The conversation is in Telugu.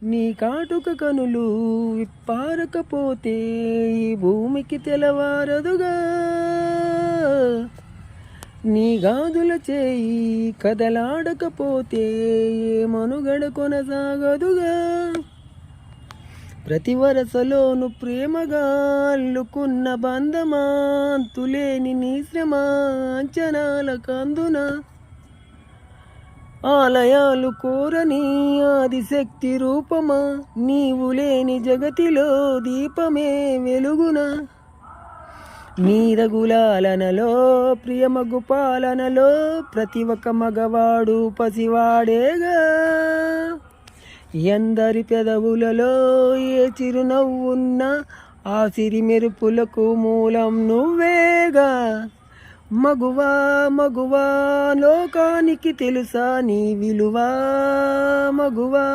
నీ కాటుక కనులు విప్పారకపోతే ఈ భూమికి తెలవారదుగా. నీ గాజుల చేయి కదలాడకపోతే ఏ మనుగడ కొనసాగదుగా. ప్రతి వరసలోను ప్రేమగా అల్లుకున్న బంధమాంతులేని నీ శ్రమ అంచనాల కందున. ఆలయాలు కోరని ఆదిశక్తి రూపమా, నీవు లేని జగతిలో దీపమే వెలుగున. నీరగులాలనలో ప్రియమగు పాలనలో ప్రతి ఒక్క మగవాడు పసివాడేగా. ఎందరి పెదవులలో ఏ చిరునవ్వున్నా ఆ సిరి మెరుపులకు మూలం నువ్వేగా. మగువా మగువా లోకానికి తెలుసా నీ విలువా. మగువా